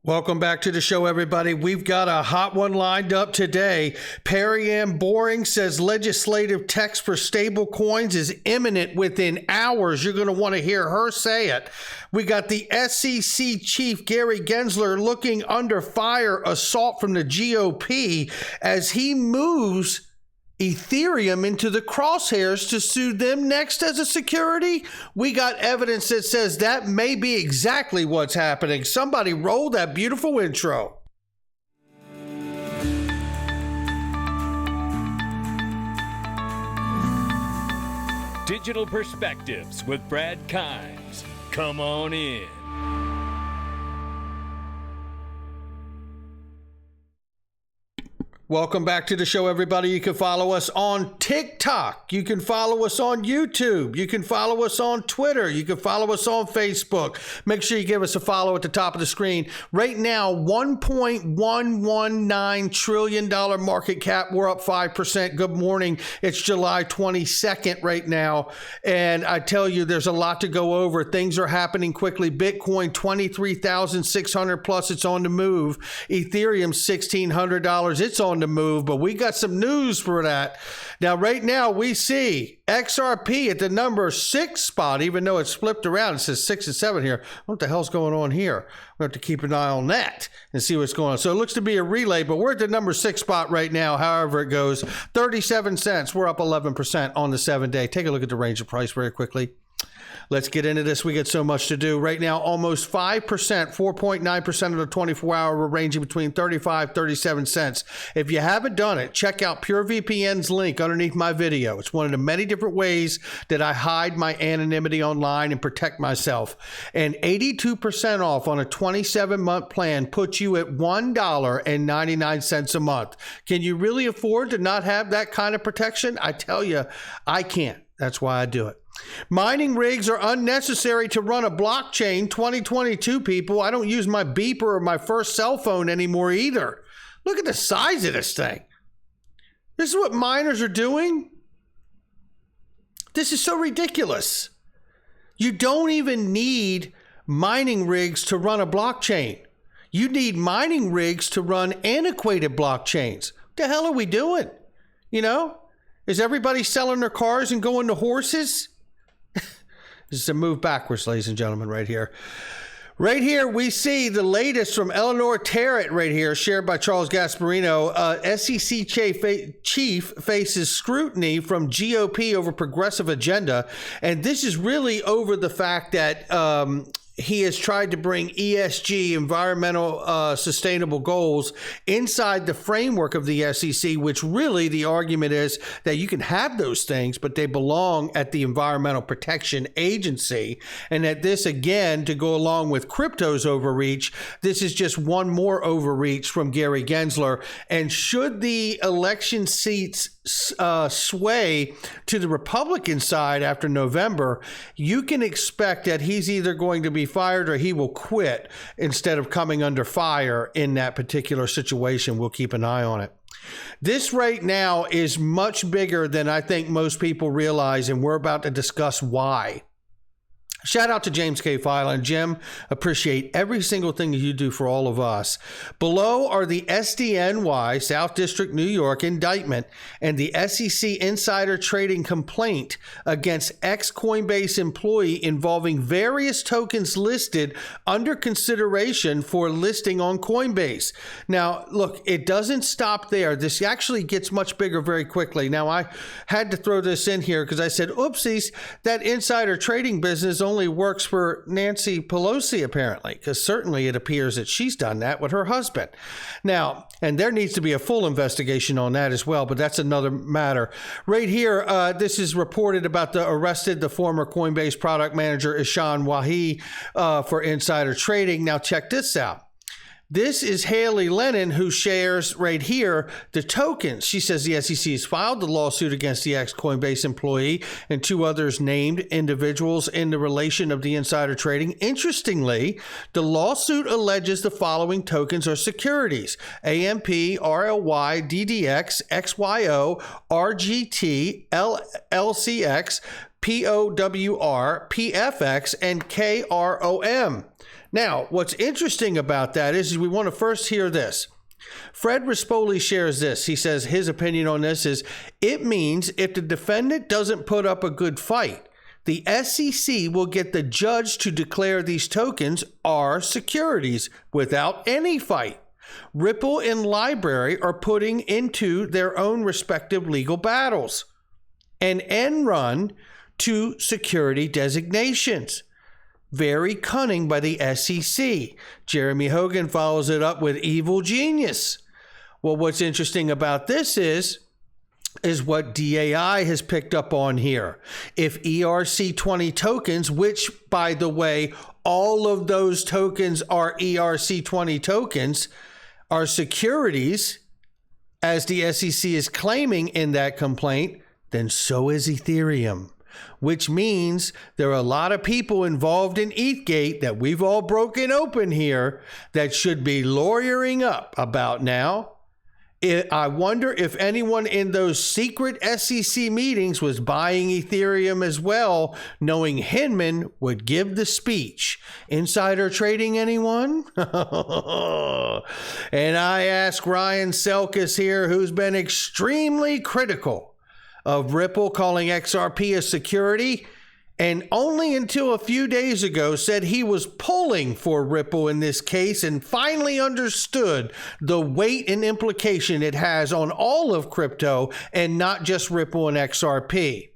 Welcome back to the show, everybody. We've got a hot one lined up today. Perianne Boring says legislative text for stablecoins is imminent within hours. You're going to want to hear her say it. We got the SEC chief, Gary Gensler, looking under fire, assault from the GOP as he moves Ethereum into the crosshairs to sue them next as a security. We got evidence that says that may be exactly what's happening. Somebody roll that beautiful intro. Digital Perspectives with Brad Kimes. Come on in. Welcome back to the show, everybody. You can follow us on TikTok. You can follow us on YouTube. You can follow us on Twitter. You can follow us on Facebook. Make sure you give us a follow at the top of the screen. Right now, $1.119 trillion market cap. We're up 5%. Good morning. It's July 22nd right now. And I tell you, there's a lot to go over. Things are happening quickly. Bitcoin, 23,600 plus. It's on the move. Ethereum, $1,600. It's on the move, but we got some news for that. Now, right now, we see XRP at the number 6 spot, even though it's flipped around. It says 6 and 7 here. What the hell's going on here? We have to keep an eye on that and see what's going on. So it looks to be a relay, but we're at the number 6 spot right now, however it goes. 37 cents. We're up 11% on the 7-day. Take a look at the range of price very quickly. Let's get into this. We got so much to do. Right now, almost 5%, 4.9% of the 24-hour, we're ranging between 35, 37 cents. If you haven't done it, check out PureVPN's link underneath my video. It's one of the many different ways that I hide my anonymity online and protect myself. And 82% off on a 27-month plan puts you at $1.99 a month. Can you really afford to not have that kind of protection? I tell you, I can't. That's why I do it. Mining rigs are unnecessary to run a blockchain. 2022, people. I don't use my beeper or my first cell phone anymore either. Look at the size of this thing. This is what miners are doing. This is so ridiculous. You don't even need mining rigs to run a blockchain. You need mining rigs to run antiquated blockchains. What the hell are we doing? You know? Is everybody selling their cars and going to horses? This is a move backwards, ladies and gentlemen, right here. Right here, we see the latest from Eleanor Terrett right here, shared by Charles Gasparino. SEC chief faces scrutiny from GOP over progressive agenda. And this is really over the fact that he has tried to bring ESG, environmental sustainable goals, inside the framework of the SEC, which really the argument is that you can have those things, but they belong at the Environmental Protection Agency. And that this, again, to go along with crypto's overreach, this is just one more overreach from Gary Gensler. And should the election seats sway to the Republican side after November, you can expect that he's either going to be fired or he will quit instead of coming under fire in that particular situation. We'll keep an eye on it. This right now is much bigger than I think most people realize, and we're about to discuss why. Shout out to James K. Filan. Jim, appreciate every single thing that you do for all of us. Below are the SDNY, South District, New York, indictment and the SEC insider trading complaint against ex-Coinbase employee involving various tokens listed under consideration for listing on Coinbase. Now, look, it doesn't stop there. This actually gets much bigger very quickly. Now, I had to throw this in here because I said, oopsies, that insider trading business only works for Nancy Pelosi, apparently, because certainly it appears that she's done that with her husband. Now, and there needs to be a full investigation on that as well, but that's another matter. Right here, this is reported about the former Coinbase product manager, Ishan Wahi, for insider trading. Now, check this out. This is Haley Lennon, who shares right here the tokens. She says the SEC has filed the lawsuit against the ex-Coinbase employee and 2 others named individuals in the relation of the insider trading. Interestingly, the lawsuit alleges the following tokens are securities: AMP, RLY, DDX, XYO, RGT, LCX, POWR, PFX, and KROM. Now, what's interesting about that is we want to first hear this. Fred Rispoli shares this. He says his opinion on this is, it means if the defendant doesn't put up a good fight, the SEC will get the judge to declare these tokens are securities without any fight. Ripple and Library are putting into their own respective legal battles, an end run to security designations. Very cunning by the SEC. Jeremy Hogan follows it up with evil genius. Well, what's interesting about this is what DAI has picked up on here. If ERC20 tokens, which, by the way, all of those tokens are ERC20 tokens, are securities, as the SEC is claiming in that complaint, then so is Ethereum. Which means there are a lot of people involved in ETHgate that we've all broken open here that should be lawyering up about now. I wonder if anyone in those secret SEC meetings was buying Ethereum as well, knowing Hinman would give the speech. Insider trading, anyone? And I ask Ryan Selkis here, who's been extremely critical of Ripple calling XRP a security, and only until a few days ago said he was pulling for Ripple in this case and finally understood the weight and implication it has on all of crypto and not just Ripple and XRP.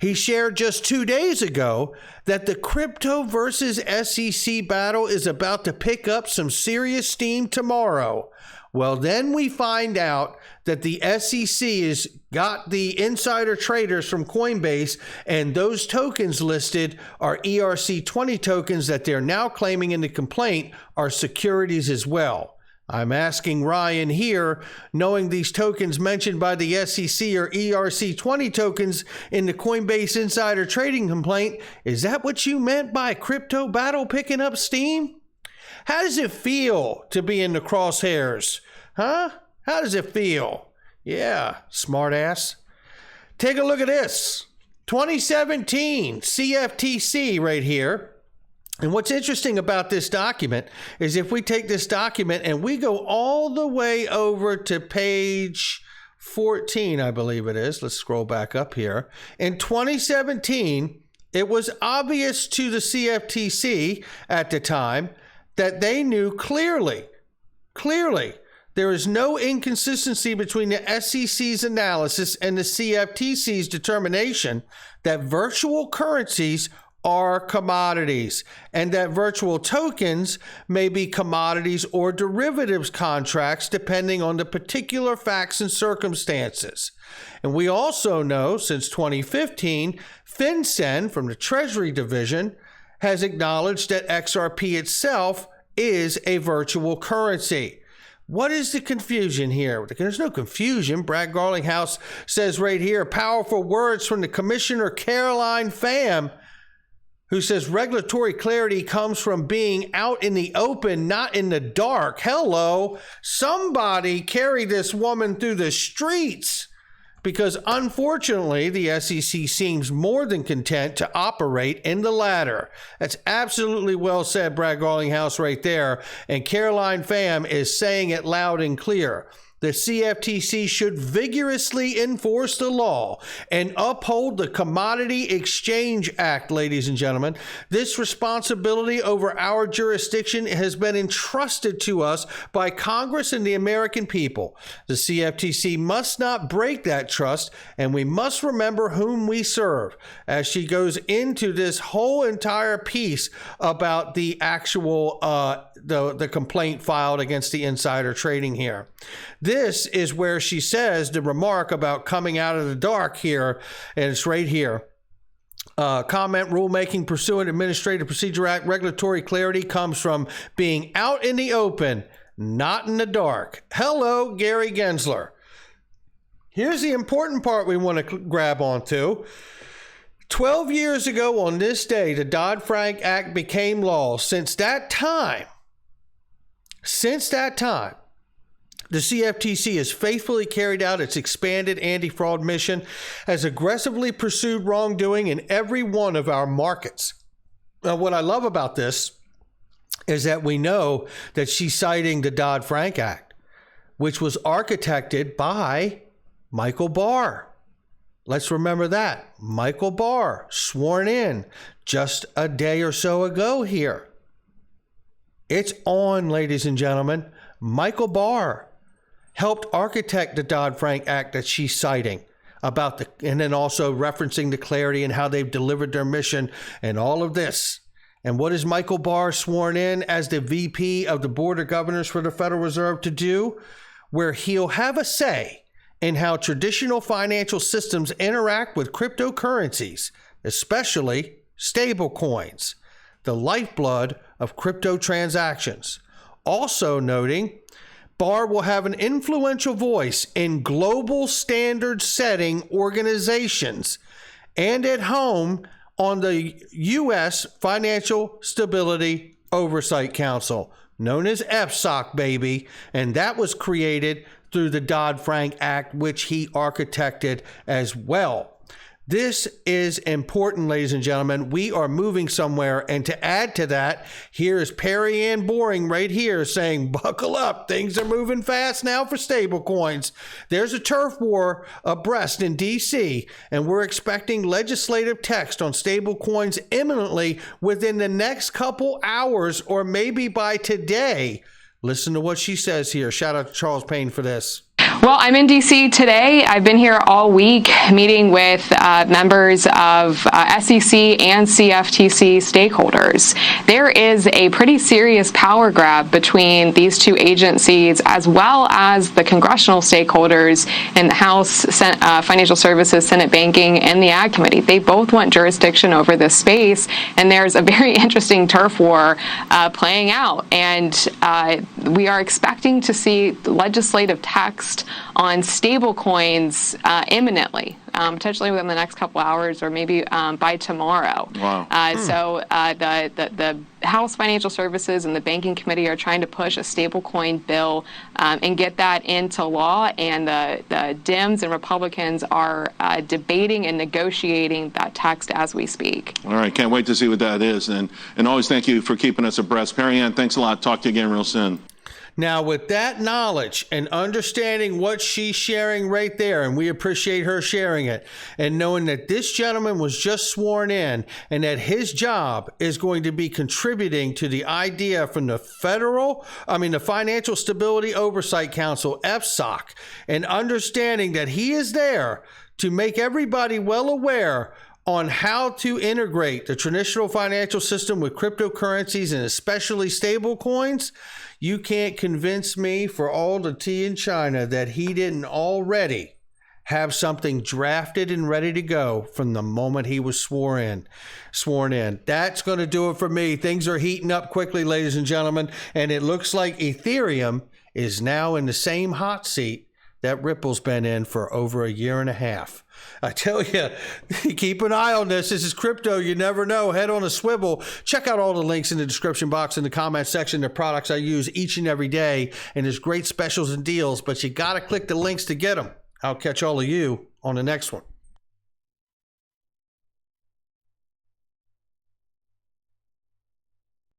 He shared just 2 days ago that the crypto versus SEC battle is about to pick up some serious steam tomorrow. Well, then we find out that the SEC has got the insider traders from Coinbase, and those tokens listed are ERC20 tokens that they're now claiming in the complaint are securities as well. I'm asking Ryan here, knowing these tokens mentioned by the SEC are ERC20 tokens in the Coinbase insider trading complaint, is that what you meant by crypto battle picking up steam? How does it feel to be in the crosshairs? Huh? How does it feel? Yeah, smart ass. Take a look at this. 2017 CFTC right here. And what's interesting about this document is if we take this document and we go all the way over to page 14, I believe it is. Let's scroll back up here. In 2017, it was obvious to the CFTC at the time that they knew clearly, there is no inconsistency between the SEC's analysis and the CFTC's determination that virtual currencies are commodities and that virtual tokens may be commodities or derivatives contracts depending on the particular facts and circumstances. And we also know since 2015, FinCEN from the Treasury Division has acknowledged that XRP itself is a virtual currency. What is the confusion here? There's no confusion. Brad Garlinghouse says right here, powerful words from the Commissioner Caroline Pham, who says regulatory clarity comes from being out in the open, not in the dark. Hello, somebody carry this woman through the streets, because unfortunately the SEC seems more than content to operate in the latter. That's absolutely well said, Brad Garlinghouse right there. And Caroline Pham is saying it loud and clear. The CFTC should vigorously enforce the law and uphold the Commodity Exchange Act, ladies and gentlemen. This responsibility over our jurisdiction has been entrusted to us by Congress and the American people. The CFTC must not break that trust, and we must remember whom we serve, as she goes into this whole entire piece about the actual the complaint filed against the insider trading here. This is where she says the remark about coming out of the dark here, and it's right here. Comment rulemaking pursuant Administrative Procedure Act regulatory clarity comes from being out in the open, not in the dark. Hello, Gary Gensler. Here's the important part we want to grab onto. 12 years ago on this day, the Dodd-Frank Act became law. Since that time, the CFTC has faithfully carried out its expanded anti-fraud mission, has aggressively pursued wrongdoing in every one of our markets. Now, what I love about this is that we know that she's citing the Dodd-Frank Act, which was architected by Michael Barr. Let's remember that. Michael Barr, sworn in just a day or so ago here. It's on, ladies and gentlemen. Michael Barr helped architect the Dodd-Frank Act that she's citing about and then also referencing the clarity and how they've delivered their mission and all of this. And what is Michael Barr sworn in as the VP of the Board of Governors for the Federal Reserve to do? Where he'll have a say in how traditional financial systems interact with cryptocurrencies, especially stablecoins, the lifeblood of crypto transactions. Also noting, Barr will have an influential voice in global standard setting organizations and at home on the U.S. Financial Stability Oversight Council, known as FSOC, baby. And that was created through the Dodd-Frank Act, which he architected as well. This is important, ladies and gentlemen. We are moving somewhere. And to add to that, here is Perianne Boring right here saying, buckle up. Things are moving fast now for stablecoins. There's a turf war abreast in D.C., and we're expecting legislative text on stablecoins imminently within the next couple hours or maybe by today. Listen to what she says here. Shout out to Charles Payne for this. Well, I'm in D.C. today. I've been here all week meeting with members of SEC and CFTC stakeholders. There is a pretty serious power grab between these two agencies, as well as the congressional stakeholders in the House Financial Services, Senate Banking, and the Ag Committee. They both want jurisdiction over this space, and there's a very interesting turf war playing out. And we are expecting to see legislative text on stablecoins imminently, potentially within the next couple hours or maybe by tomorrow. Wow. So the House Financial Services and the Banking Committee are trying to push a stablecoin bill and get that into law, and the Dems and Republicans are debating and negotiating that text as we speak. All right, can't wait to see what that is. And always thank you for keeping us abreast. Perianne, thanks a lot. Talk to you again real soon. Now, with that knowledge and understanding what she's sharing right there, and we appreciate her sharing it, and knowing that this gentleman was just sworn in and that his job is going to be contributing to the idea from the Financial Stability Oversight Council, FSOC, and understanding that he is there to make everybody well aware on how to integrate the traditional financial system with cryptocurrencies and especially stable coins. You can't convince me for all the tea in China that he didn't already have something drafted and ready to go from the moment he was sworn in. That's going to do it for me. Things are heating up quickly, ladies and gentlemen, and it looks like Ethereum is now in the same hot seat that Ripple's been in for over a year and a half. I tell you, keep an eye on this. This is crypto. You never know. Head on a swivel. Check out all the links in the description box in the comment section. The products I use each and every day. And there's great specials and deals, but you got to click the links to get them. I'll catch all of you on the next one.